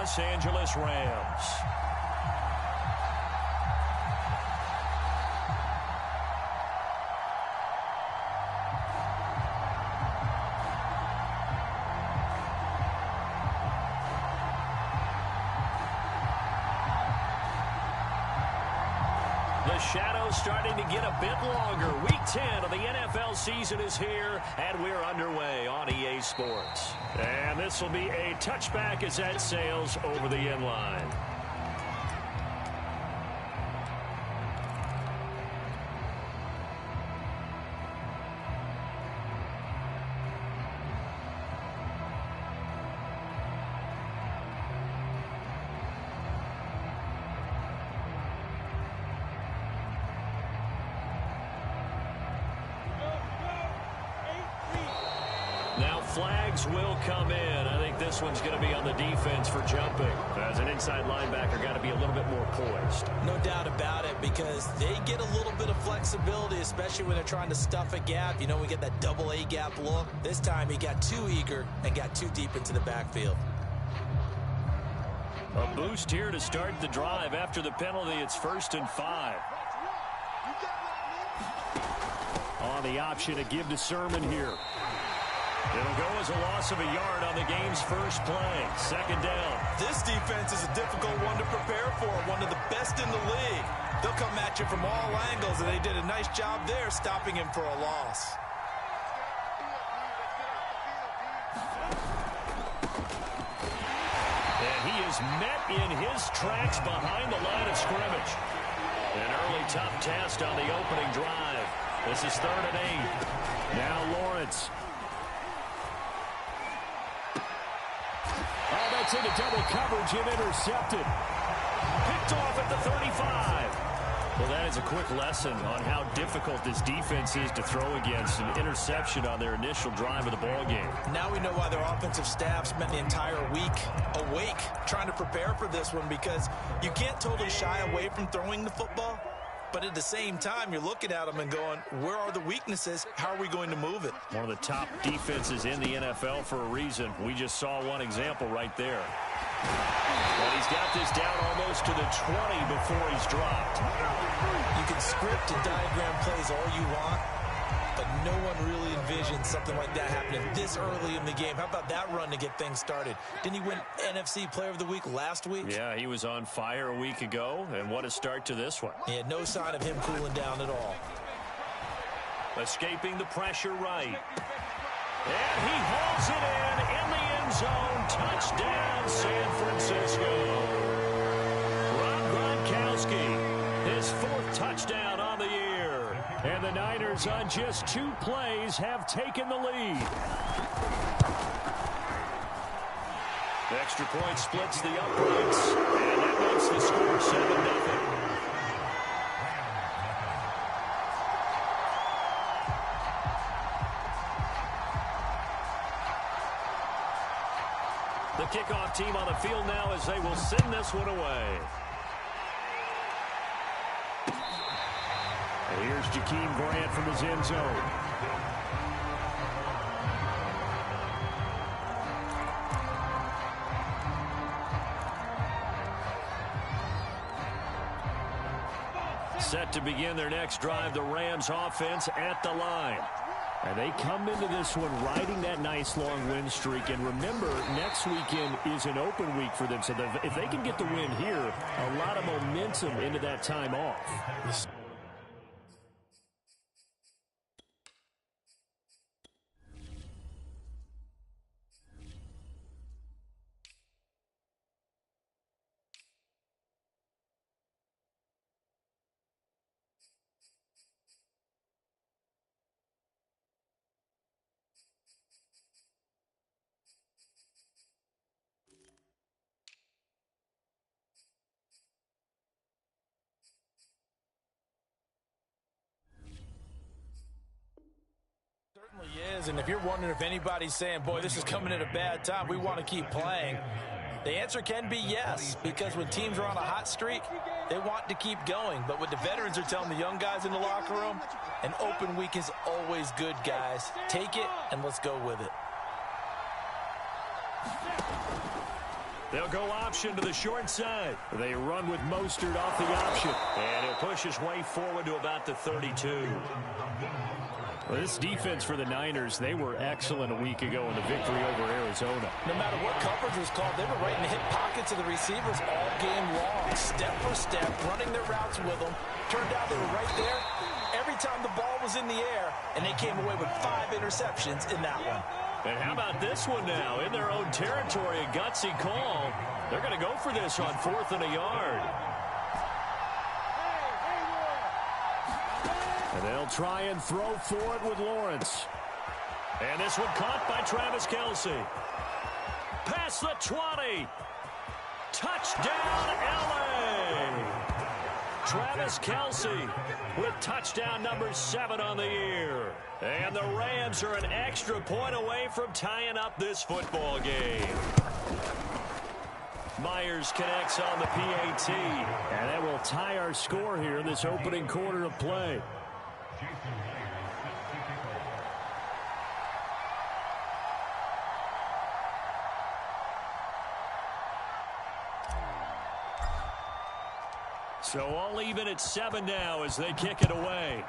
Los Angeles Rams. The shadow's starting to get a bit longer. Week 10 of the NFL season is here, and we're underway on EA Sports. And this will be a touchback as that sails over the end line. Now flags will come in. I think this one's going to be on the defense for jumping. As an inside linebacker, got to be a little bit more poised. No doubt about it, because they get a little bit of flexibility, especially when they're trying to stuff a gap. You know, we get that double A gap look. This time he got too eager and got too deep into the backfield. A boost here to start the drive. After the penalty, it's 1st and 5. On the option to give to Sermon here. It'll go as a loss of a yard on the game's first play. 2nd down. This defense is a difficult one to prepare for, one of the best in the league. They'll come at you from all angles, and they did a nice job there stopping him for a loss. And he is met in his tracks behind the line of scrimmage. An early tough test on the opening drive. This is 3rd and 8. Now Lawrence. Oh, that's into double coverage and intercepted. Picked off at the 35. Well, that is a quick lesson on how difficult this defense is to throw against. An interception on their initial drive of the ball game. Now we know why their offensive staff spent the entire week awake trying to prepare for this one, because you can't totally shy away from throwing the football. But at the same time, you're looking at them and going, where are the weaknesses? How are we going to move it? One of the top defenses in the NFL for a reason. We just saw one example right there. But he's got this down almost to the 20 before he's dropped. You can script and diagram plays all you want, but no one really envisioned something like that happening this early in the game. How about that run to get things started? Didn't he win NFC Player of the Week last week? Yeah, he was on fire a week ago, and what a start to this one. He had no sign of him cooling down at all. Escaping the pressure right. And he hauls it in the end zone. Touchdown, San Francisco. Rob Gronkowski, his 4th touchdown on the year. And the Niners on just 2 plays have taken the lead. The extra point splits the uprights, and that makes the score 7-0. The kickoff team on the field now as they will send this one away. And here's Jakeem Grant from his end zone. Set to begin their next drive, the Rams offense at the line. And they come into this one riding that nice long win streak. And remember, next weekend is an open week for them. So if they can get the win here, a lot of momentum into that time off. Is, and if you're wondering if anybody's saying, boy, this is coming at a bad time, we want to keep playing, the answer can be yes, because when teams are on a hot streak, they want to keep going. But what the veterans are telling the young guys in the locker room, an open week is always good, guys. Take it and let's go with it. They'll go option to the short side. They run with Mostert off the option. And he'll push his way forward to about the 32. Well, this defense for the Niners, they were excellent a week ago in the victory over Arizona. No matter what coverage was called, they were right in the hip pockets of the receivers all game long. Step for step, running their routes with them. Turned out they were right there every time the ball was in the air, and they came away with 5 interceptions in that one. And how about this one now? In their own territory, a gutsy call. They're going to go for this on 4th and a yard. And they'll try and throw for it with Lawrence. And this one caught by Travis Kelce. Past the 20. Touchdown, L.A. Travis Kelce with touchdown number 7 on the year. And the Rams are an extra point away from tying up this football game. Myers connects on the PAT. And that will tie our score here in this opening quarter of play. So all even at 7 now as they kick it away.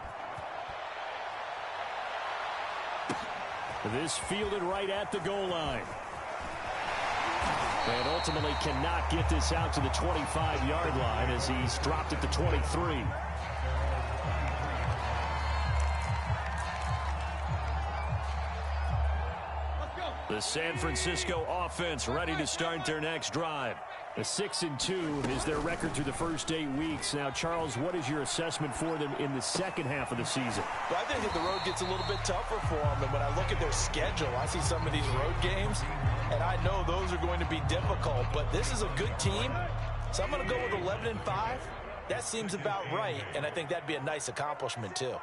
This fielded right at the goal line. And ultimately cannot get this out to the 25-yard line as he's dropped at the 23. The San Francisco offense ready to start their next drive. A 6-2 is their record through the first 8 weeks. Now, Charles, what is your assessment for them in the second half of the season? Well, I think that the road gets a little bit tougher for them. And when I look at their schedule, I see some of these road games, and I know those are going to be difficult. But this is a good team, so I'm going to go with 11-5. That seems about right, and I think that'd be a nice accomplishment, too.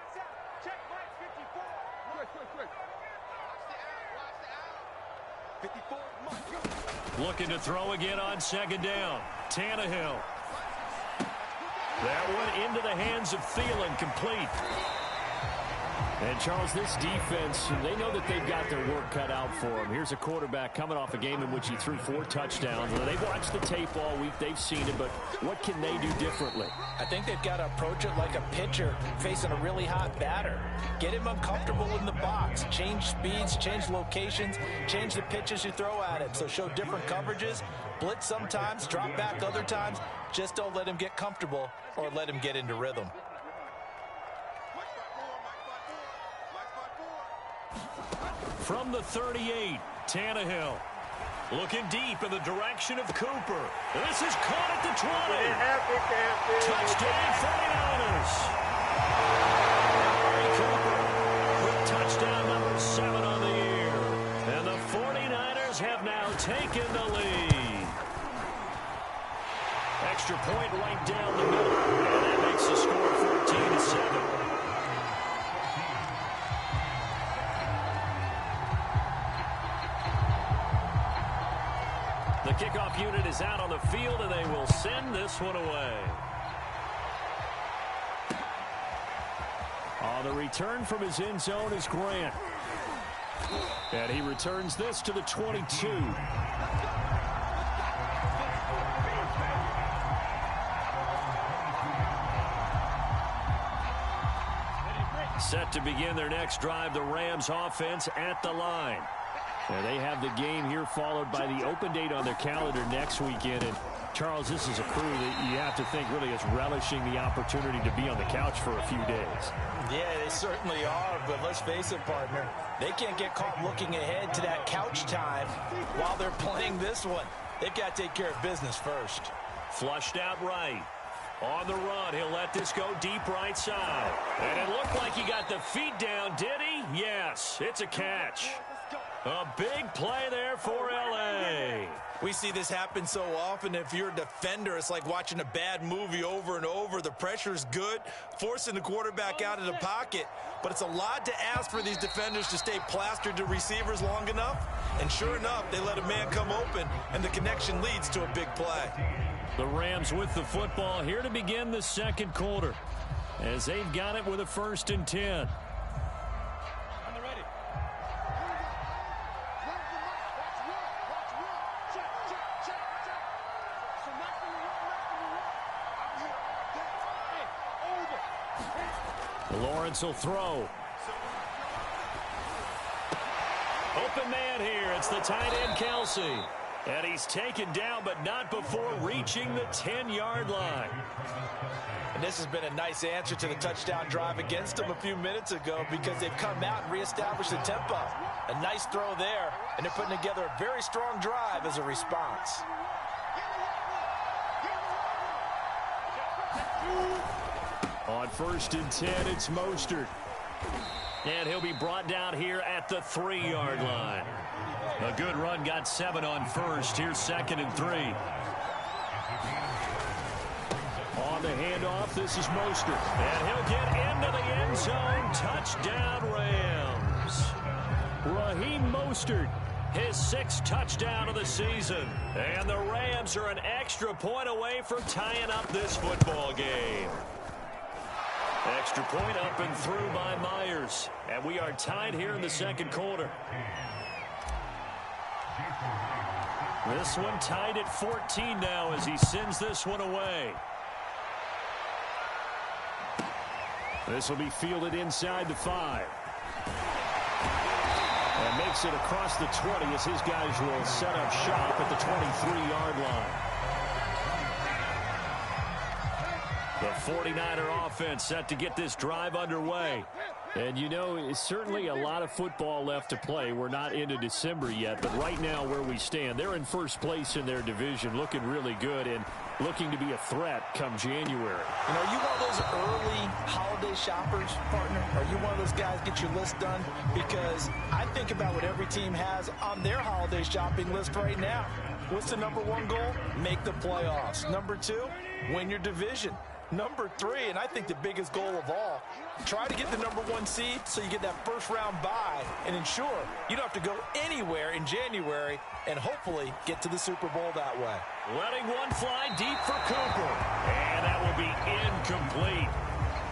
Looking to throw again on 2nd down. Tannehill. That one into the hands of Thielen, complete. And, Charles, this defense, they know that they've got their work cut out for them. Here's a quarterback coming off a game in which he threw 4 touchdowns. They've watched the tape all week. They've seen it, but what can they do differently? I think they've got to approach it like a pitcher facing a really hot batter. Get him uncomfortable in the box. Change speeds, change locations, change the pitches you throw at him. So show different coverages, blitz sometimes, drop back other times. Just don't let him get comfortable or let him get into rhythm. From the 38, Tannehill. Looking deep in the direction of Cooper. This is caught at the 20. Touchdown, 49ers. Amari Cooper with touchdown number 7 on the year. And the 49ers have now taken the lead. Extra point right down the middle. And that makes the score 14-7. The kickoff unit is out on the field, and they will send this one away. On the return from his end zone is Grant. And he returns this to the 22. Set to begin their next drive, the Rams offense at the line. And they have the game here followed by the open date on their calendar next weekend. And, Charles, this is a crew that you have to think really is relishing the opportunity to be on the couch for a few days. Yeah, they certainly are, but let's face it, partner. They can't get caught looking ahead to that couch time while they're playing this one. They've got to take care of business first. Flushed out right. On the run, he'll let this go deep right side. And it looked like he got the feet down, did he? Yes, it's a catch. A big play there for L.A. We see this happen so often. If you're a defender, it's like watching a bad movie over and over. The pressure's good, forcing the quarterback out of the pocket. But it's a lot to ask for these defenders to stay plastered to receivers long enough. And sure enough, they let a man come open, and the connection leads to a big play. The Rams with the football here to begin the second quarter, as they've got it with a 1st and 10. Lawrence will throw. Open man here. It's the tight end, Kelsey. And he's taken down, but not before reaching the 10-yard line. And this has been a nice answer to the touchdown drive against them a few minutes ago because they've come out and reestablished the tempo. A nice throw there, and they're putting together a very strong drive as a response. On 1st and 10, it's Mostert. And he'll be brought down here at the 3-yard line. A good run, got 7 on 1st. Here's 2nd and 3. On the handoff, this is Mostert. And he'll get into the end zone. Touchdown, Rams. Raheem Mostert, his 6th touchdown of the season. And the Rams are an extra point away from tying up this football game. Extra point up and through by Myers. And we are tied here in the 2nd quarter. This one tied at 14 now as he sends this one away. This will be fielded inside the 5. And makes it across the 20 as his guys will set up shop at the 23-yard line. The 49er offense set to get this drive underway. And, you know, it's certainly a lot of football left to play. We're not into December yet, but right now where we stand, they're in 1st place in their division, looking really good and looking to be a threat come January. You know, are you one of those early holiday shoppers, partner? Are you one of those guys get your list done? Because I think about what every team has on their holiday shopping list right now. What's the #1 goal? Make the playoffs. #2, win your division. #3, and I think the biggest goal of all, try to get the #1 seed so you get that 1st-round bye and ensure you don't have to go anywhere in January and hopefully get to the Super Bowl that way. Letting one fly deep for Cooper. And that will be incomplete.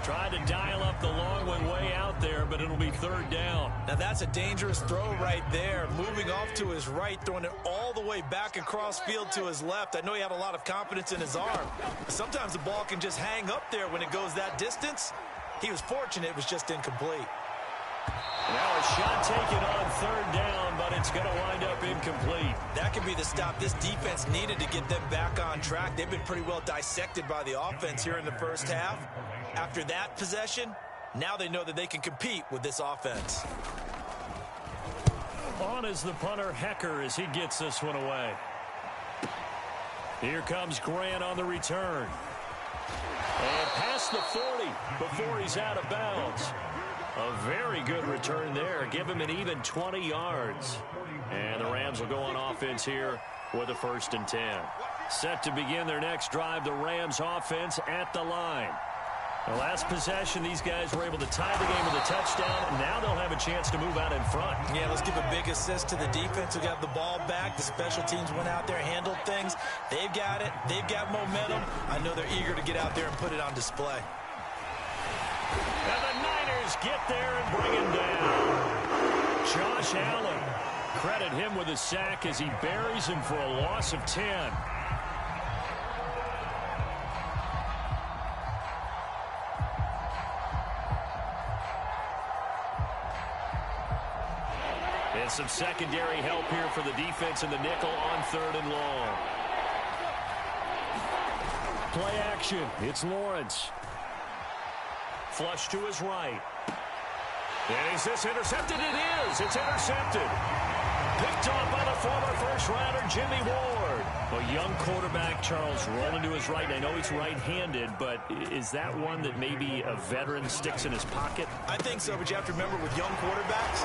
Tried to dial up the long one way out there, but it'll be 3rd down. Now that's a dangerous throw right there. Moving off to his right, throwing it all the way back across field to his left. I know he had a lot of confidence in his arm. Sometimes the ball can just hang up there when it goes that distance. He was fortunate it was just incomplete. Now a shot taken on 3rd down, but it's going to wind up incomplete. That could be the stop this defense needed to get them back on track. They've been pretty well dissected by the offense here in the 1st half. After that possession, now they know that they can compete with this offense. On is the punter, Hecker, as he gets this one away. Here comes Grant on the return. And past the 40 before he's out of bounds. A very good return there. Give him an even 20 yards. And the Rams will go on offense here with a 1st and 10. Set to begin their next drive, the Rams offense at the line. The last possession, these guys were able to tie the game with a touchdown. Now they'll have a chance to move out in front. Yeah, let's give a big assist to the defense who got the ball back. The special teams went out there, handled things. They've got it. They've got momentum. I know they're eager to get out there and put it on display. And the Niners get there and bring him down. Josh Allen. Credit him with a sack as he buries him for a loss of 10. And some secondary help here for the defense in the nickel on 3rd and long. Play action. It's Lawrence. Flush to his right. And is this intercepted? It is. It's intercepted. Picked off by the former 1st-rounder, Jimmy Ward. A young quarterback, Charles, rolling to his right. I know he's right-handed, but is that one that maybe a veteran sticks in his pocket? I think so, but you have to remember with young quarterbacks,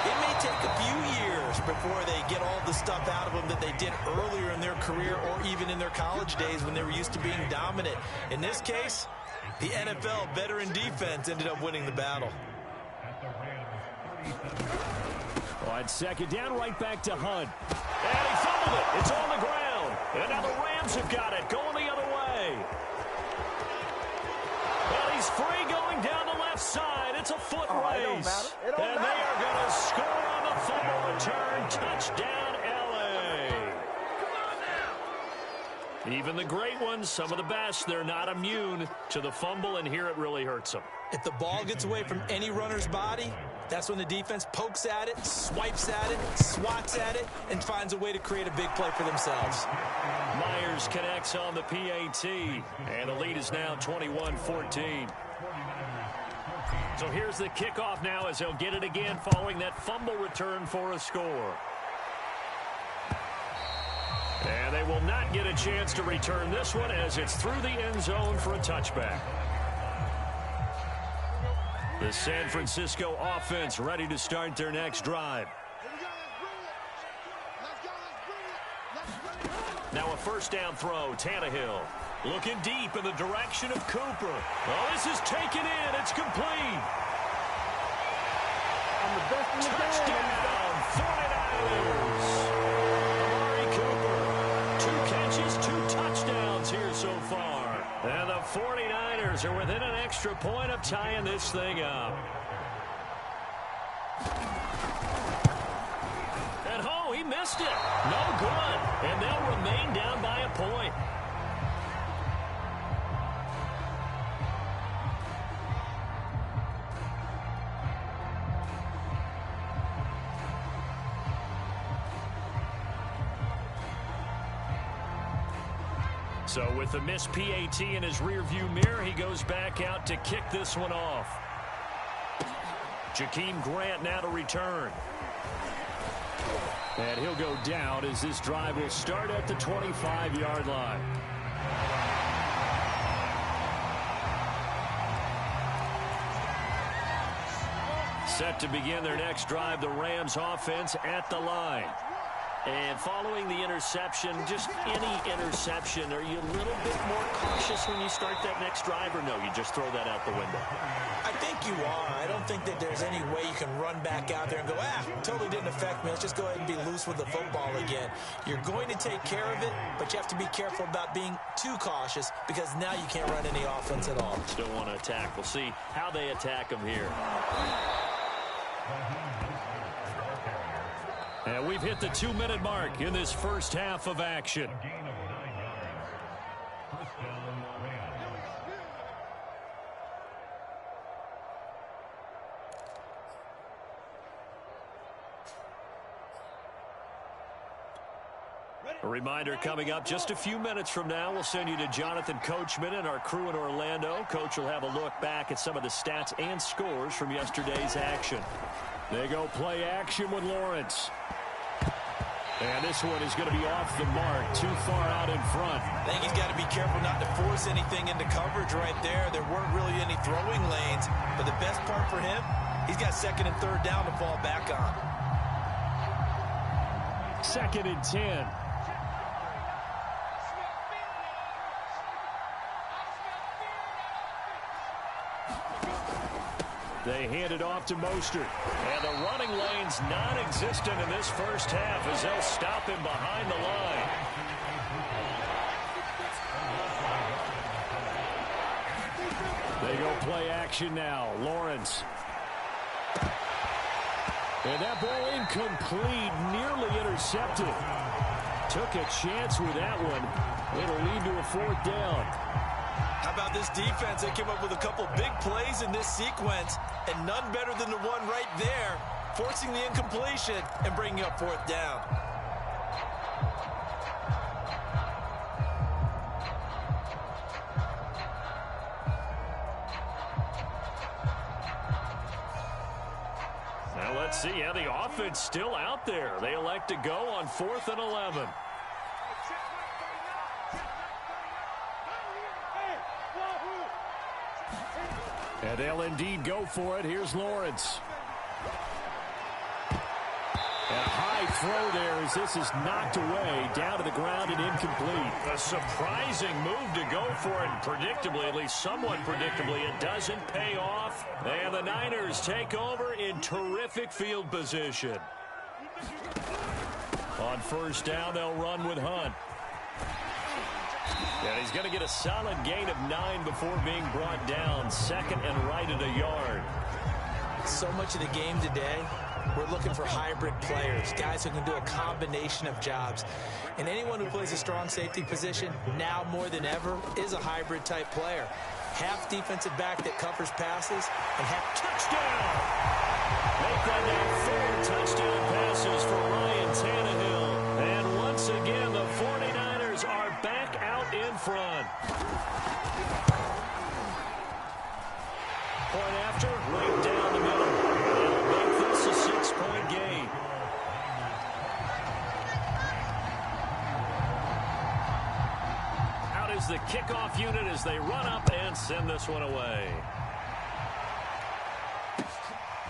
it may take a few years before they get all the stuff out of them that they did earlier in their career or even in their college days when they were used to being dominant. In this case, the NFL veteran defense ended up winning the battle. On 2nd down, right back to Hunt. And he fumbled it. It's on the ground. And now the Rams have got it, going the other way. Well, he's free going down the left side. It's a foot race. And they are going to score on the fumble return. Touchdown, L.A. Even the great ones, some of the best, they're not immune to the fumble, and here it really hurts them. If the ball gets away from any runner's body, that's when the defense pokes at it, swipes at it, swats at it, and finds a way to create a big play for themselves. Myers connects on the PAT, and the lead is now 21-14. So here's the kickoff now as they'll get it again following that fumble return for a score. And they will not get a chance to return this one as it's through the end zone for a touchback. The San Francisco offense ready to start their next drive. Now a first down throw, Tannehill. Looking deep in the direction of Cooper. Oh, this is taken in. It's complete. I'm the best in the Touchdown, 49ers. Amari Cooper. 2 catches, 2 touchdowns here so far. And the 49ers are within an extra point of tying this thing up. And oh, he missed it. No good. And they'll remain down by a point. So with the missed PAT in his rearview mirror, he goes back out to kick this one off. Jakeem Grant now to return. And he'll go down as this drive will start at the 25-yard line. Set to begin their next drive, the Rams offense at the line. And following the interception, just any interception, are you a little bit more cautious when you start that next drive, or no, you just throw that out the window? I think you are. I don't think that there's any way you can run back out there and go, totally didn't affect me. Let's just go ahead and be loose with the football again. You're going to take care of it, but you have to be careful about being too cautious because now you can't run any offense at all. Still want to attack. We'll see how they attack them here. And we've hit the 2-minute mark in this first half of action. A reminder coming up just a few minutes from now, we'll send you to Jonathan Coachman and our crew in Orlando. Coach will have a look back at some of the stats and scores from yesterday's action. They go play action with Lawrence. And this one is going to be off the mark, too far out in front. I think he's got to be careful not to force anything into coverage right there. There weren't really any throwing lanes, but the best part for him, he's got 2nd and 3rd down to fall back on. 2nd and 10. They hand it off to Mostert. And the running lane's non-existent in this first half as they'll stop him behind the line. They go play action now. Lawrence. And that ball incomplete, nearly intercepted. Took a chance with that one. It'll lead to a 4th down. How about this defense? They came up with a couple big plays in this sequence, and none better than the one right there, forcing the incompletion and bringing up 4th down. Now let's see how the offense still out there. They elect to go on 4th and 11. And they'll indeed go for it. Here's Lawrence. And a high throw there as this is knocked away, down to the ground and incomplete. A surprising move to go for it, and predictably, at least somewhat predictably, it doesn't pay off. And the Niners take over in terrific field position. On 1st down, they'll run with Hunt. And he's going to get a solid gain of 9 before being brought down. 2nd and right at a yard. So much of the game today we're looking for hybrid players, guys who can do a combination of jobs. And anyone who plays a strong safety position, now more than ever, is a hybrid-type player. Half defensive back that covers passes, and half touchdown. Make that now 4 touchdown passes for Ryan Tannehill. And once again, the 49ers are back out in front. Point after, right down the middle. They'll make this a 6-point game. Out is the kickoff unit as they run up and send this one away.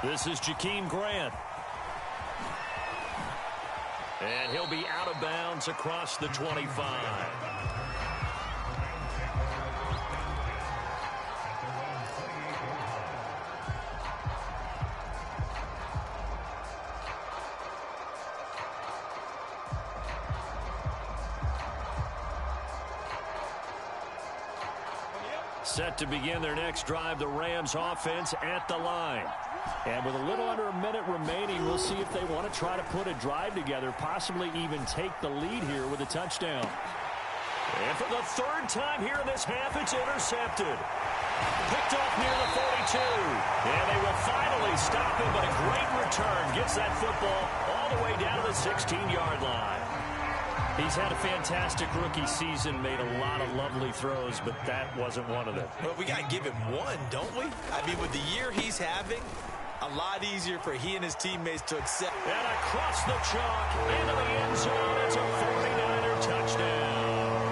This is Jakeem Grant. And he'll be out of bounds across the 25. Set to begin their next drive, the Rams offense at the line. And with a little under a minute remaining, we'll see if they want to try to put a drive together, possibly even take the lead here with a touchdown. And for the 3rd time here in this half, it's intercepted. Picked off near the 42. And they will finally stop him, but a great return gets that football all the way down to the 16-yard line. He's had a fantastic rookie season, made a lot of lovely throws, but that wasn't one of them. Well, we got to give him one, don't we? I mean, with the year he's having, a lot easier for he and his teammates to accept. And across the chalk, into the end zone, it's a 49er touchdown.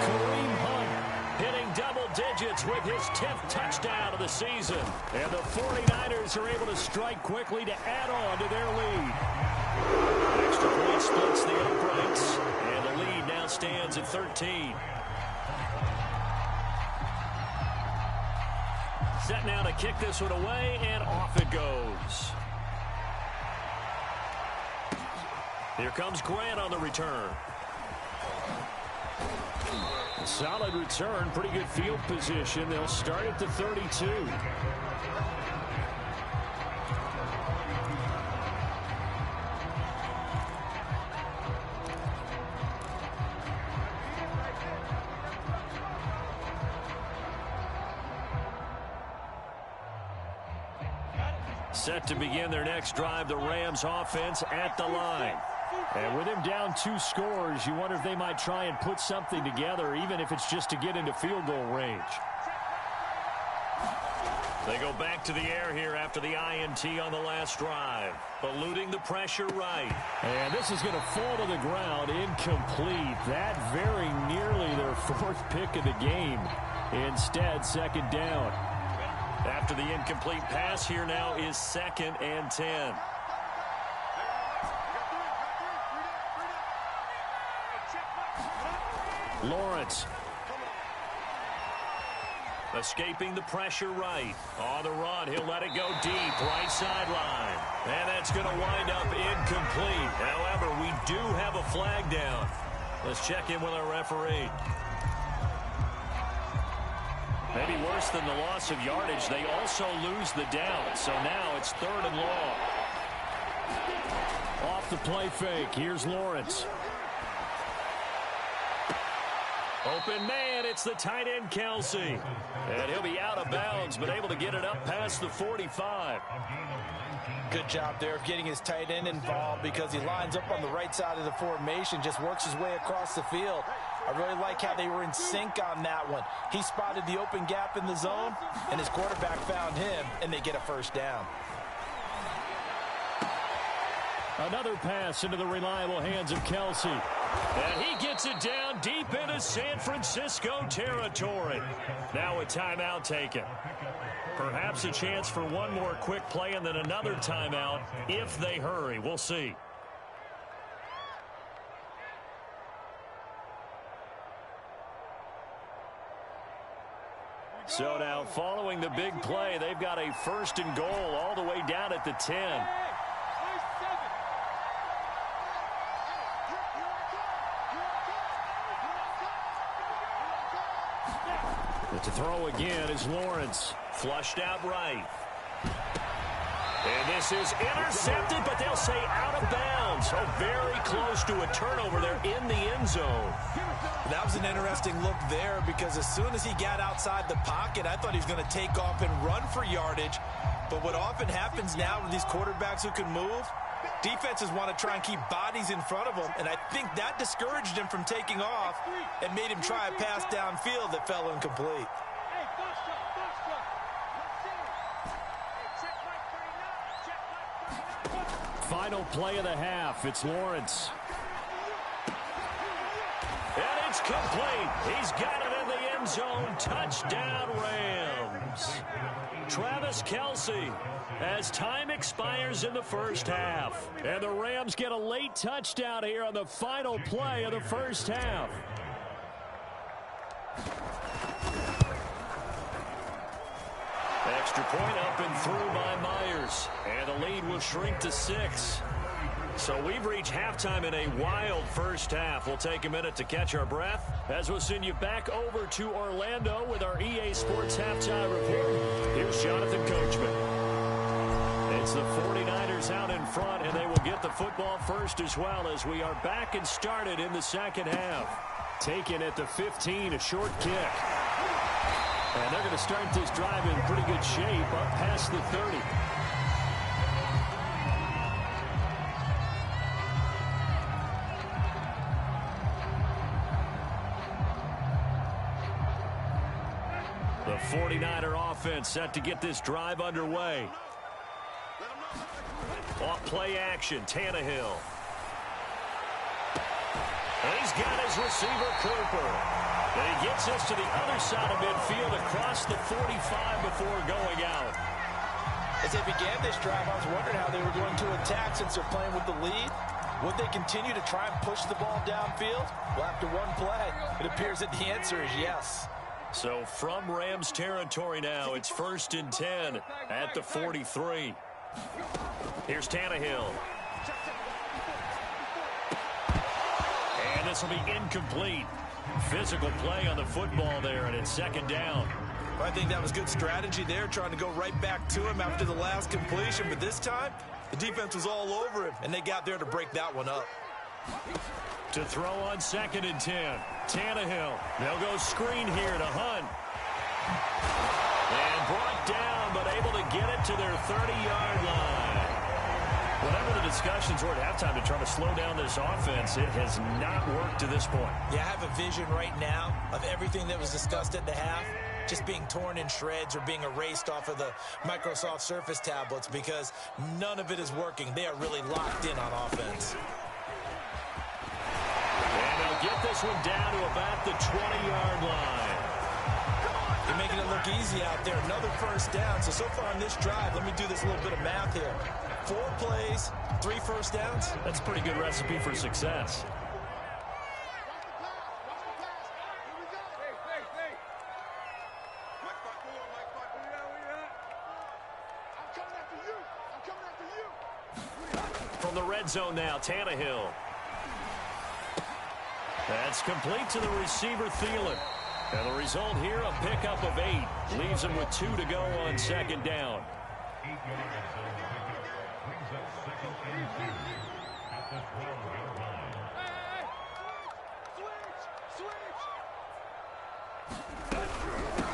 Kareem Hunt hitting double digits with his 10th touchdown of the season. And the 49ers are able to strike quickly to add on to their lead. Extra point splits the uprights, and the lead now stands at 13. Set now to kick this one away, and off it goes. Here comes Grant on the return. Solid return, pretty good field position. They'll start at the 32. Set to begin their next drive, the Rams offense at the line. And with him down 2 scores, you wonder if they might try and put something together, even if it's just to get into field goal range. They go back to the air here after the INT on the last drive. Eluding the pressure right. And this is going to fall to the ground, incomplete. That very nearly their 4th pick of the game. Instead, 2nd down. After the incomplete pass, here now is 2nd and 10. Lawrence. Escaping the pressure right. On the run, he'll let it go deep, right sideline. And that's going to wind up incomplete. However, we do have a flag down. Let's check in with our referee. Maybe worse than the loss of yardage, they also lose the down. So now it's 3rd and long. Off the play fake, here's Lawrence. Open man, it's the tight end Kelsey. And he'll be out of bounds, but able to get it up past the 45. Good job there of getting his tight end involved because he lines up on the right side of the formation, just works his way across the field. I really like how they were in sync on that one. He spotted the open gap in the zone, and his quarterback found him, and they get a 1st down. Another pass into the reliable hands of Kelsey. And he gets it down deep into San Francisco territory. Now a timeout taken. Perhaps a chance for one more quick play and then another timeout if they hurry. We'll see. So now following the big play, they've got a 1st and goal all the way down at the 10. To throw again is Lawrence. Flushed out right. And this is intercepted, but they'll say out of bounds. So very close to a turnover there in the end zone. That was an interesting look there because as soon as he got outside the pocket, I thought he was going to take off and run for yardage. But what often happens now with these quarterbacks who can move, defenses want to try and keep bodies in front of them, and I think that discouraged him from taking off and made him try a pass downfield that fell incomplete. Final play of the half. It's Lawrence. And it's complete. He's got it in the end zone. Touchdown, Rams. Travis Kelce as time expires in the first half. And the Rams get a late touchdown here on the final play of the first half. Extra point up and through by Myers. And the lead will shrink to 6. So we've reached halftime in a wild first half. We'll take a minute to catch our breath as we'll send you back over to Orlando with our EA Sports Halftime Report. Here's Jonathan Coachman. It's the 49ers out in front, and they will get the football first as well as we are back and started in the second half. Taken at the 15, a short kick. And they're going to start this drive in pretty good shape up past the 30. The 49er offense set to get this drive underway. Off play action, Tannehill. And he's got his receiver, Cooper. And he gets us to the other side of midfield across the 45 before going out. As they began this drive, I was wondering how they were going to attack since they're playing with the lead. Would they continue to try and push the ball downfield? Well, after one play, it appears that the answer is yes. So from Rams territory now, it's 1st and 10 at the 43. Here's Tannehill. And this will be incomplete. Physical play on the football there, and it's 2nd down. I think that was good strategy there, trying to go right back to him after the last completion. But this time, the defense was all over him, and they got there to break that one up. To throw on 2nd and 10. Tannehill. They'll go screen here to Hunt. And brought down, but able to get it to their 30-yard line. Whatever the discussions were at halftime to try to slow down this offense, it has not worked to this point. Yeah, I have a vision right now of everything that was discussed at the half just being torn in shreds or being erased off of the Microsoft Surface tablets because none of it is working. They are really locked in on offense. And they'll get this one down to about the 20-yard line. You're making it look easy out there. Another 1st down. So far on this drive, let me do this little bit of math here. 4 plays, 3 1st downs. That's a pretty good recipe for success. From the red zone now, Tannehill. That's complete to the receiver, Thielen. And the result here, a pickup of 8. Leaves him with 2 to go on 2nd down.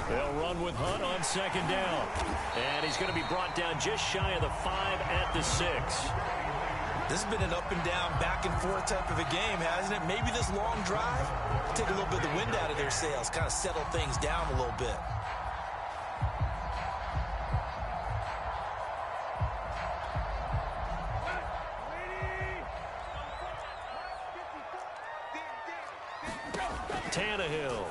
They'll run with Hunt on 2nd down. And he's going to be brought down just shy of the 5 at the 6. This has been an up and down, back and forth type of a game, hasn't it? Maybe this long drive, take a little bit of the wind out of their sails, kind of settle things down a little bit. Tannehill.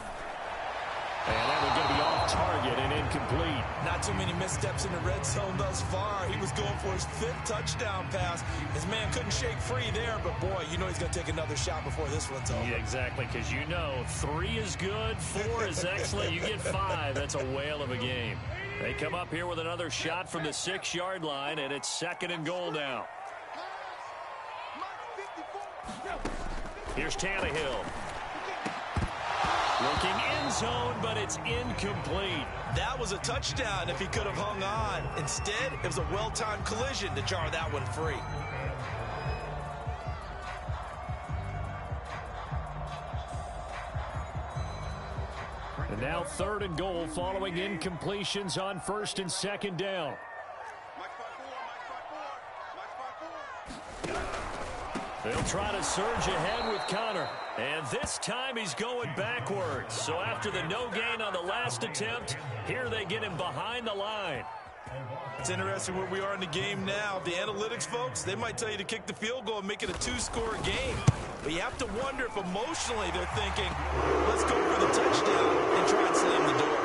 And that one's going to be off target and incomplete. Not too many missteps in the red zone thus far. He was going for his 5th touchdown pass. His man couldn't shake free there, but boy, you know he's going to take another shot before this one's over. Yeah, exactly, because you know 3 is good, 4 is excellent. You get 5. That's a whale of a game. They come up here with another shot from the 6-yard line, and it's 2nd and goal now. Here's Tannehill. Looking zone, but it's incomplete. That was a touchdown if he could have hung on. Instead, it was a well-timed collision to jar that one free. And now 3rd and goal following incompletions on 1st and 2nd down. They'll try to surge ahead with Connor. And this time he's going backwards. So after the no gain on the last attempt, here they get him behind the line. It's interesting where we are in the game now. The analytics folks, they might tell you to kick the field goal and make it a 2-score game. But you have to wonder if emotionally they're thinking, let's go for the touchdown and try and slam the door.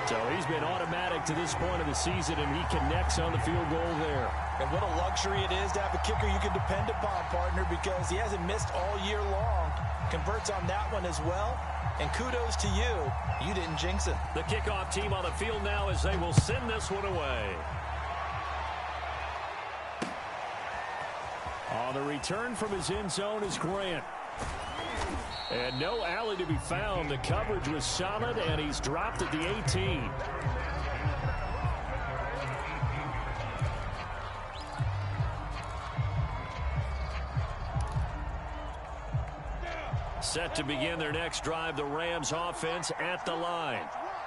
So he's been automatic to this point of the season, and he connects on the field goal there. And what a luxury it is to have a kicker you can depend upon, partner, because he hasn't missed all year long. Converts on that one as well. And kudos to you. You didn't jinx it. The kickoff team on the field now as they will send this one away. On the return from his end zone is Grant. And no alley to be found. The coverage was solid, and he's dropped at the 18. Set to begin their next drive, the Rams offense at the line.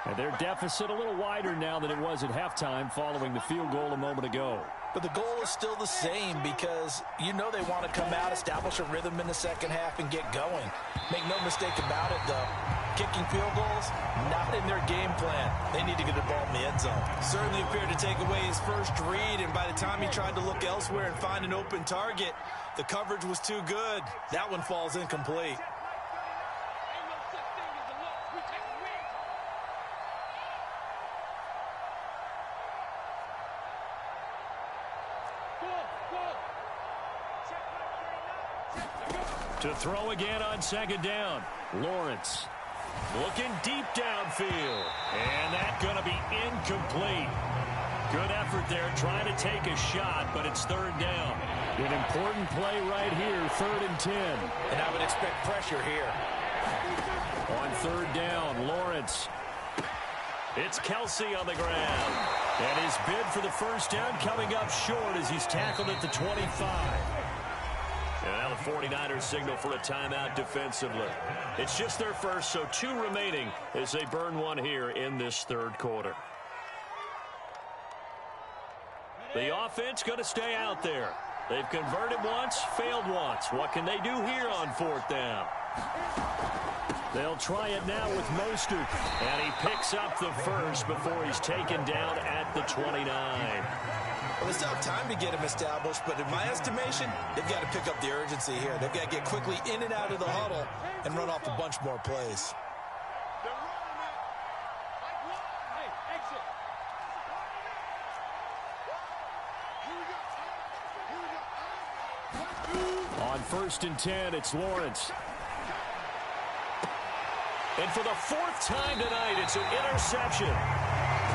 And their deficit a little wider now than it was at halftime following the field goal a moment ago. But the goal is still the same because you know they want to come out, establish a rhythm in the second half, and get going. Make no mistake about it, though. Kicking field goals, not in their game plan. They need to get the ball in the end zone. Certainly appeared to take away his first read, and by the time he tried to look elsewhere and find an open target, the coverage was too good. That one falls incomplete. To throw again on 2nd down. Lawrence looking deep downfield. And that's going to be incomplete. Good effort there trying to take a shot, but it's 3rd down. An important play right here, 3rd and 10. And I would expect pressure here. On 3rd down, Lawrence. It's Kelsey on the ground. And his bid for the first down coming up short as he's tackled at the 25. And now the 49ers signal for a timeout defensively. It's just their first, so 2 remaining as they burn one here in this 3rd quarter. The offense going to stay out there. They've converted once, failed once. What can they do here on 4th down? They'll try it now with Mostert. And he picks up the first before he's taken down at the 29. Well, they still have time to get him established, but in my estimation, they've got to pick up the urgency here. They've got to get quickly in and out of the huddle and run off a bunch more plays. On 1st and 10, it's Lawrence. And for the 4th time tonight, it's an interception.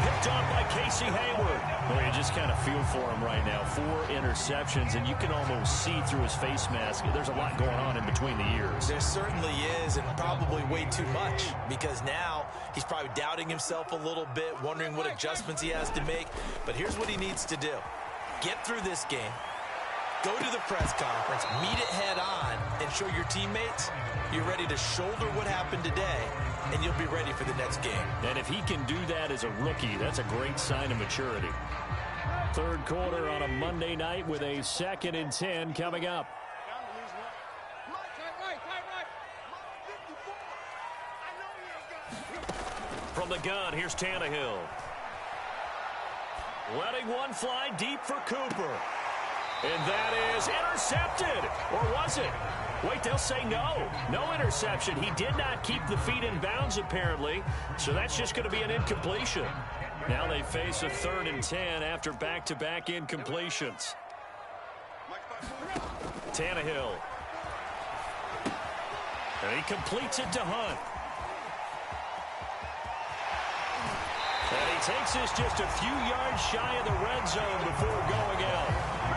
Picked off by Casey Hayward. Well, you just kind of feel for him right now. 4 interceptions, and you can almost see through his face mask. There's a lot going on in between the ears. There certainly is, and probably way too much, because now he's probably doubting himself a little bit, wondering what adjustments he has to make. But here's what he needs to do. Get through this game. Go to the press conference, meet it head on, and show your teammates you're ready to shoulder what happened today, and you'll be ready for the next game. And if he can do that as a rookie, that's a great sign of maturity. 3rd quarter on a Monday night with a 2nd and 10 coming up. From the gun, here's Tannehill. Letting one fly deep for Cooper. And that is intercepted. Or was it? Wait, they'll say no. No interception. He did not keep the feet in bounds, apparently. So that's just going to be an incompletion. Now they face a 3rd and 10 after back-to-back incompletions. Tannehill. And he completes it to Hunt. And he takes this just a few yards shy of the red zone before going out.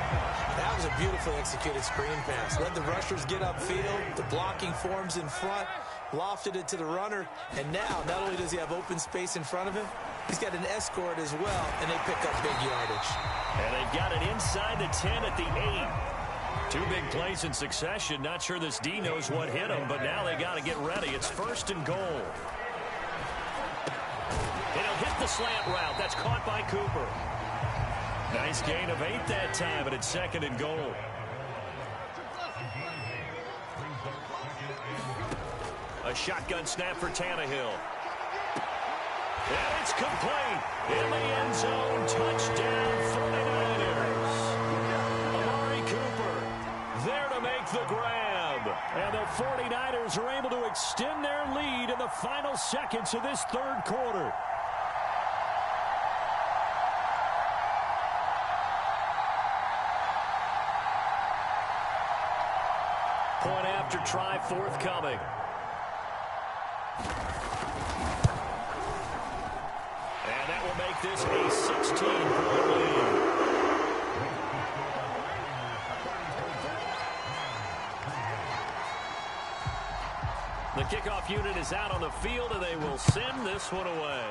That was a beautifully executed screen pass. Let the rushers get upfield. The blocking forms in front. Lofted it to the runner. And now, not only does he have open space in front of him, he's got an escort as well, and they pick up big yardage. And they've got it inside the 10 at the 8. Two big plays in succession. Not sure this D knows what hit him, but now they got to get ready. It's 1st and goal. And he'll hit the slant route. That's caught by Cooper. Nice gain of 8 that time, but it's 2nd and goal. A shotgun snap for Tannehill. And it's complete. In the end zone, touchdown 49ers. Amari Cooper there to make the grab. And the 49ers are able to extend their lead in the final seconds of this 3rd quarter. Point after try forthcoming. And that will make this a 16-point lead. The kickoff unit is out on the field, and they will send this one away.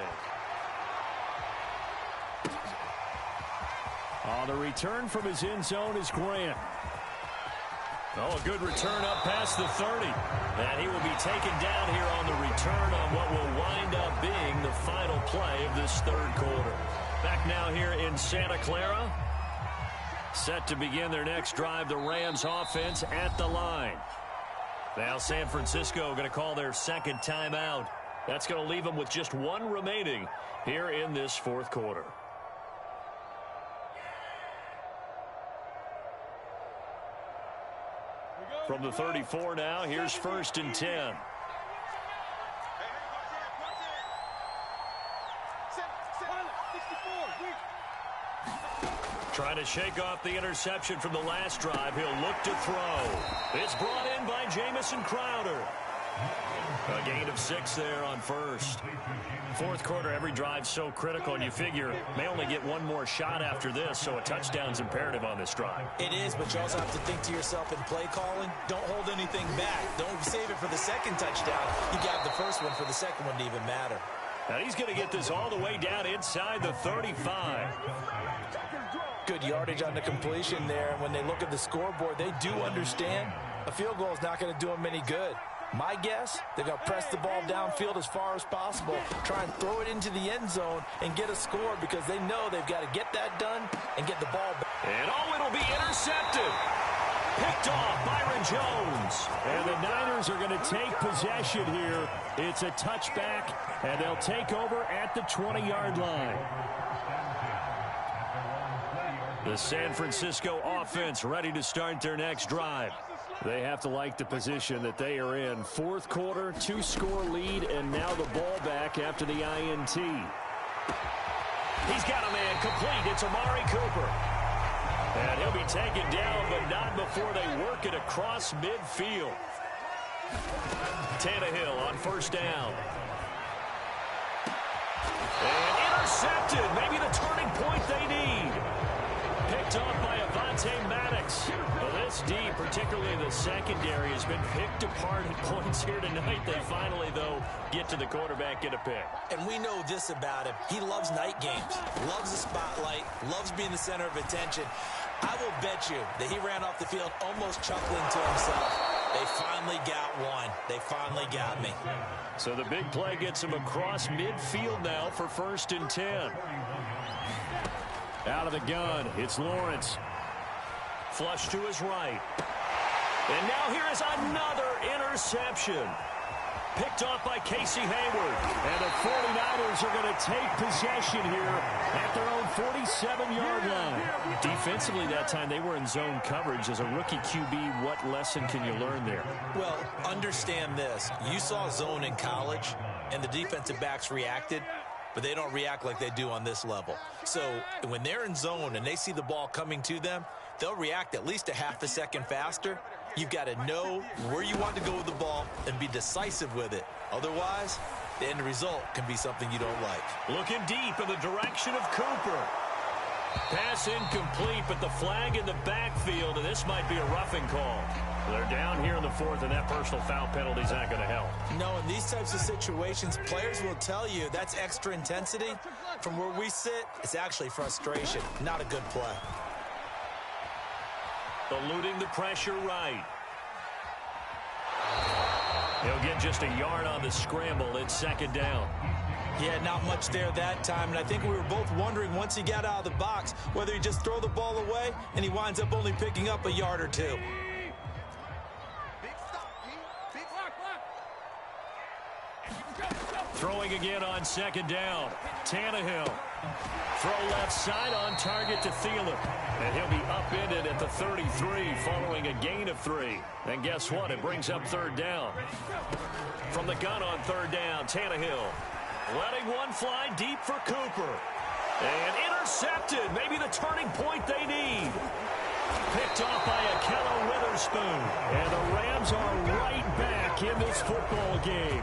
On the return from his end zone is Grant. Oh, a good return up past the 30. And he will be taken down here on the return on what will wind up being the final play of this 3rd quarter. Back now here in Santa Clara. Set to begin their next drive, the Rams offense at the line. Now San Francisco going to call their 2nd timeout. That's going to leave them with just 1 remaining here in this 4th quarter. From the 34 now, here's 1st and 10. Trying to shake off the interception from the last drive. He'll look to throw. It's brought in by Jamison Crowder. A gain of 6 there on 1st. 4th quarter, every drive so critical, and you figure may only get 1 more shot after this, so a touchdown's imperative on this drive. It is, but you also have to think to yourself in play calling, don't hold anything back. Don't save it for the 2nd touchdown. You got the 1st one for the 2nd one to even matter. Now he's going to get this all the way down inside the 35. Good yardage on the completion there. And when they look at the scoreboard, they do understand a field goal is not going to do them any good. My guess, they're going to press the ball downfield as far as possible, try and throw it into the end zone and get a score because they know they've got to get that done and get the ball back. And it'll be intercepted. Picked off Byron Jones. And the Niners are going to take possession here. It's a touchback, and they'll take over at the 20-yard line. The San Francisco offense ready to start their next drive. They have to like the position that they are in. 4th quarter, 2-score lead, and now the ball back after the INT. He's got a man complete. It's Amari Cooper. And he'll be taken down, but not before they work it across midfield. Tannehill on 1st down. And intercepted. Maybe the turning point they need. Picked off by Avonte Maddox. Well, this D, particularly the secondary, has been picked apart at points here tonight. They finally, though, get to the quarterback, get a pick. And we know this about him. He loves night games, loves the spotlight, loves being the center of attention. I will bet you that he ran off the field almost chuckling to himself. They finally got one. They finally got me. So the big play gets him across midfield now for 1st and 10. Out of the gun, it's Lawrence. Flush to his right. And now here is another interception. Picked off by Casey Hayward. And the 49ers are going to take possession here at their own 47-yard line. Defensively that time, they were in zone coverage. As a rookie QB, what lesson can you learn there? Well, understand this. You saw zone in college, and the defensive backs reacted, but they don't react like they do on this level. So when they're in zone and they see the ball coming to them, they'll react at least a half a second faster. You've got to know where you want to go with the ball and be decisive with it. Otherwise, the end result can be something you don't like. Looking deep in the direction of Cooper. Pass incomplete, but the flag in the backfield, and this might be a roughing call. They're down here in the fourth, and that personal foul penalty is not going to help. No, in these types of situations, players will tell you that's extra intensity. From where we sit, it's actually frustration. Not a good play. Eluding the pressure right. He'll get just a yard on the scramble. It's second down. Yeah, not much there that time, and I think we were both wondering once he got out of the box whether he just throw the ball away and he winds up only picking up a yard or two. Throwing again on second down. Tannehill. Throw left side on target to Thielen. And he'll be upended at the 33 following a gain of 3. And guess what? It brings up third down. From the gun on third down, Tannehill. Letting one fly deep for Cooper. And intercepted. Maybe the turning point they need. Picked off by Akello Witherspoon. And the Rams are right back in this football game.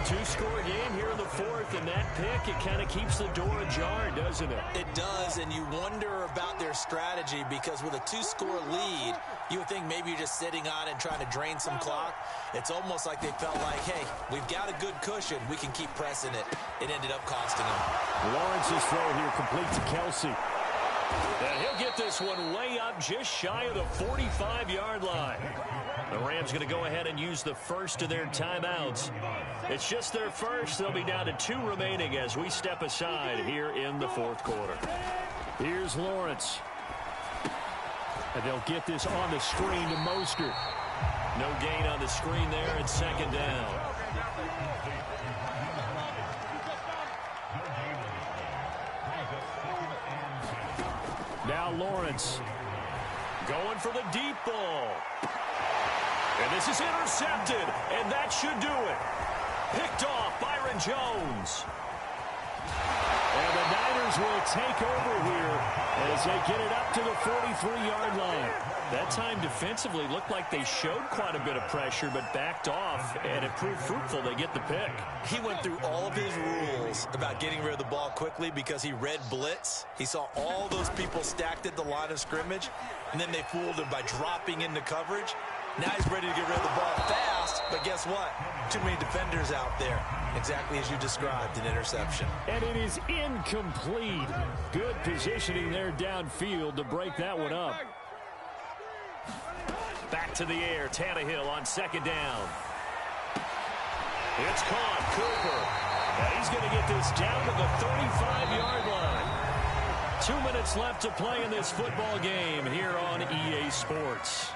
Two-score game here in the fourth, and that pick, it kind of keeps the door ajar, doesn't it? It does, and you wonder about their strategy because with a two-score lead, you would think maybe you're just sitting on it and trying to drain some clock. It's almost like they felt like, hey, we've got a good cushion. We can keep pressing it. It ended up costing them. Lawrence's throw here complete to Kelsey. And he'll get this one way up just shy of the 45-yard line. The Rams going to go ahead and use the first of their timeouts. It's just their first. They'll be down to 2 remaining as we step aside here in the fourth quarter. Here's Lawrence. And they'll get this on the screen to Mostert. No gain on the screen there. It's second down. Now Lawrence. Going for the deep ball. And this is intercepted, and that should do it. Picked off Byron Jones. And the Niners will take over here as they get it up to the 43-yard line. That time defensively looked like they showed quite a bit of pressure, but backed off, and it proved fruitful. They get the pick. He went through all of his rules about getting rid of the ball quickly because he read blitz. He saw all those people stacked at the line of scrimmage, and then they fooled him by dropping into coverage. Now he's ready to get rid of the ball fast, but guess what? Too many defenders out there. Exactly as you described, an interception. And it is incomplete. Good positioning there downfield to break that one up. Back to the air, Tannehill on second down. It's caught, Cooper. And he's going to get this down to the 35-yard line. 2 minutes left to play in this football game here on EA Sports.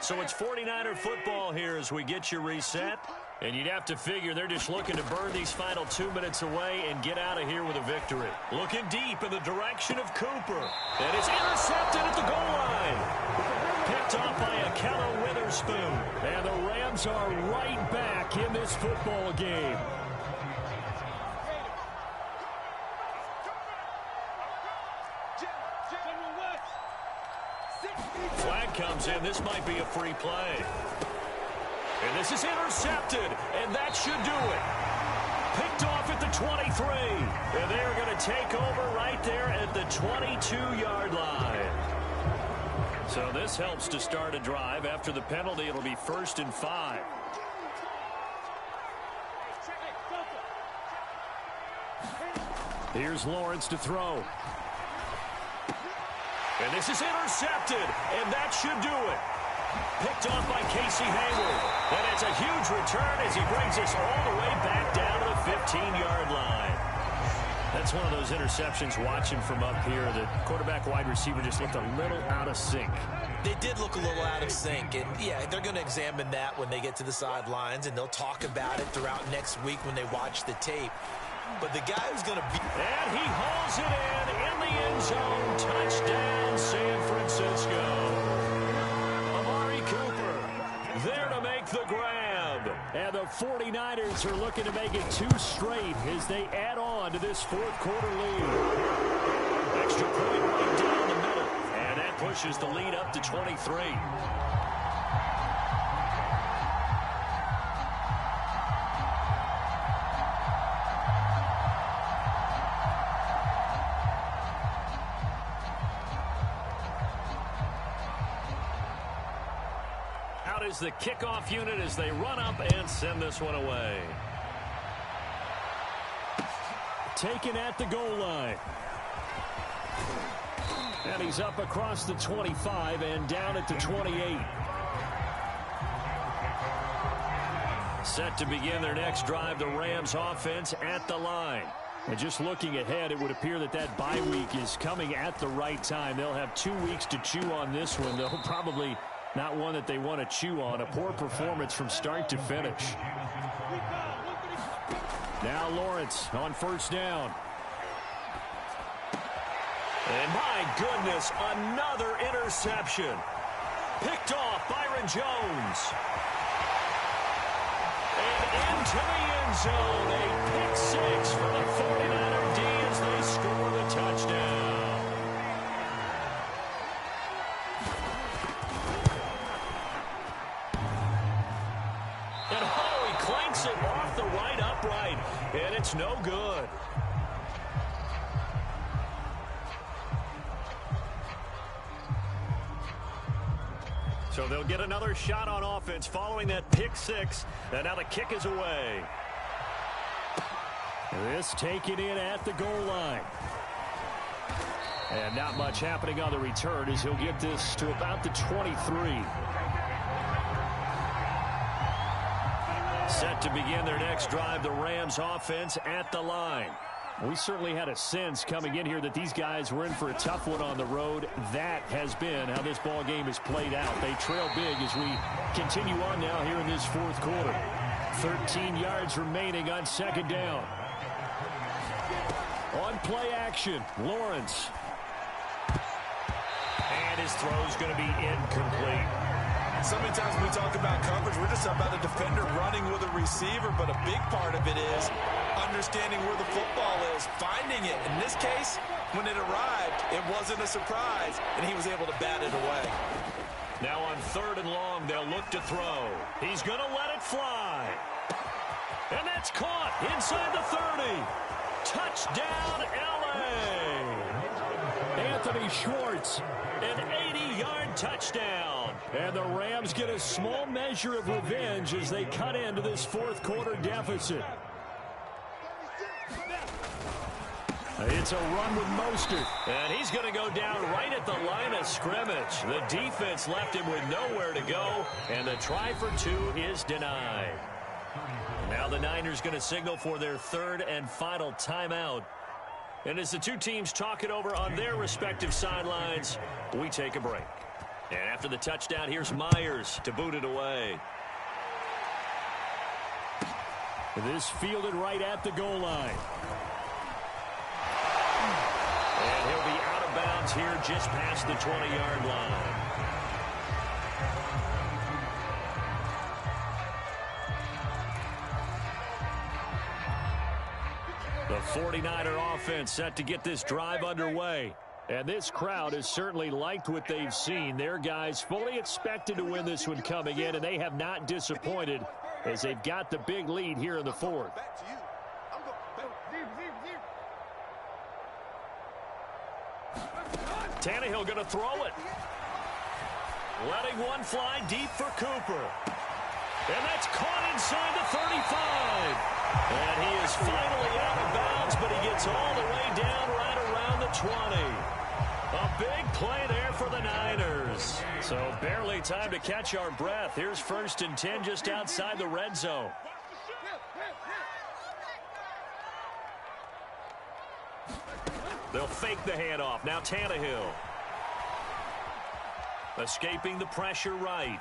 So it's 49er football here as we get you reset. And you'd have to figure they're just looking to burn these final 2 minutes away and get out of here with a victory. Looking deep in the direction of Cooper. And it's intercepted at the goal line. Picked off by Akello Witherspoon. And the Rams are right back in this football game. Flag comes in. This might be a free play. And this is intercepted, and that should do it. Picked off at the 23. And they're going to take over right there at the 22-yard line. So this helps to start a drive. After the penalty, it'll be 1st and 5. Here's Lawrence to throw. And this is intercepted, and that should do it. Picked off by Casey Hayward. And it's a huge return as he brings us all the way back down to the 15-yard line. That's one of those interceptions watching from up here. The quarterback wide receiver just looked a little out of sync. They did look a little out of sync, and yeah, they're going to examine that when they get to the sidelines, and they'll talk about it throughout next week when they watch the tape. But the guy who's going to be... And he hauls it in the end zone. Touchdown, San Francisco. Amari Cooper there to make the grab. And the 49ers are looking to make it 2 straight as they add on to this fourth quarter lead. Extra point right down the middle. And that pushes the lead up to 23. is the kickoff unit as they run up and send this one away. Taken at the goal line. And he's up across the 25 and down at the 28. Set to begin their next drive, the Rams offense at the line. And just looking ahead, it would appear that that bye week is coming at the right time. They'll have 2 weeks to chew on this one, though probably not one that they want to chew on. A poor performance from start to finish. Now Lawrence on first down. And my goodness, another interception. Picked off Byron Jones. And into the end zone, a pick six for the 49er D as they score the touchdown. And he clanks it off the right upright, and it's no good. So they'll get another shot on offense following that pick six. And now the kick is away. This taken in at the goal line. And not much happening on the return as he'll get this to about the 23. Set to begin their next drive, the Rams offense at the line. We certainly had a sense coming in here that these guys were in for a tough one on the road. That has been how this ball game has played out. They trail big as we continue on now here in this fourth quarter. 13 yards remaining on second down. On play action, Lawrence. And his throw is going to be incomplete. So many times when we talk about coverage, we're just about a defender running with a receiver, but a big part of it is understanding where the football is, finding it. In this case, when it arrived, it wasn't a surprise, and he was able to bat it away. Now on third and long, they'll look to throw. He's going to let it fly. And that's caught inside the 30. Touchdown, L.A. Anthony Schwartz, an 80-yard touchdown. And the Rams get a small measure of revenge as they cut into this fourth quarter deficit. It's a run with Mostert. And he's going to go down right at the line of scrimmage. The defense left him with nowhere to go. And the try for two is denied. Now the Niners going to signal for their third and final timeout. And as the two teams talk it over on their respective sidelines, we take a break. And after the touchdown, here's Myers to boot it away. This fielded right at the goal line. And he'll be out of bounds here just past the 20-yard line. The 49er offense set to get this drive underway. And this crowd has certainly liked what they've seen. Their guys fully expected to win this one coming in, and they have not disappointed as they've got the big lead here in the fourth. Tannehill going to throw it. Letting one fly deep for Cooper. And that's caught inside the 35. And he is finally out of bounds, but he gets all the way down right around the 20. A big play there for the Niners. So barely time to catch our breath. Here's 1st and 10 just outside the red zone. They'll fake the handoff. Now Tannehill. Escaping the pressure right.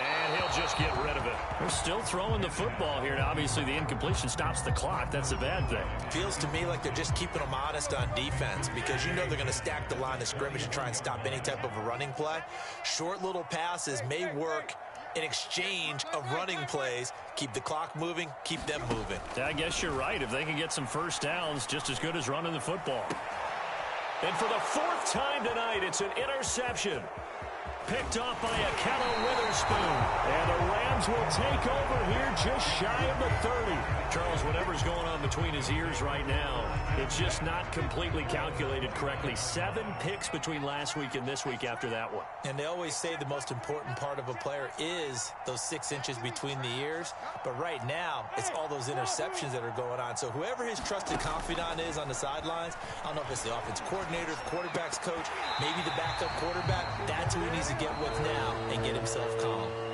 And he'll just get rid of it. They're still throwing the football here. Now, obviously, the incompletion stops the clock. That's a bad thing. Feels to me like they're just keeping them honest on defense because you know they're going to stack the line of scrimmage and try and stop any type of a running play. Short little passes may work in exchange of running plays. Keep the clock moving, keep them moving. I guess you're right. If they can get some first downs, just as good as running the football. And for the 4th time tonight, it's an interception. Picked off by Akello Witherspoon. And the Rams will take over here just shy of the 30. Charles, whatever's going on between his ears right now, it's just not completely calculated correctly. 7 picks between last week and this week after that one. And they always say the most important part of a player is those 6 inches between the ears. But right now, it's all those interceptions that are going on. So whoever his trusted confidant is on the sidelines, I don't know if it's the offense coordinator, the quarterback's coach, maybe the backup quarterback, that's who he needs to get with now and get himself calm.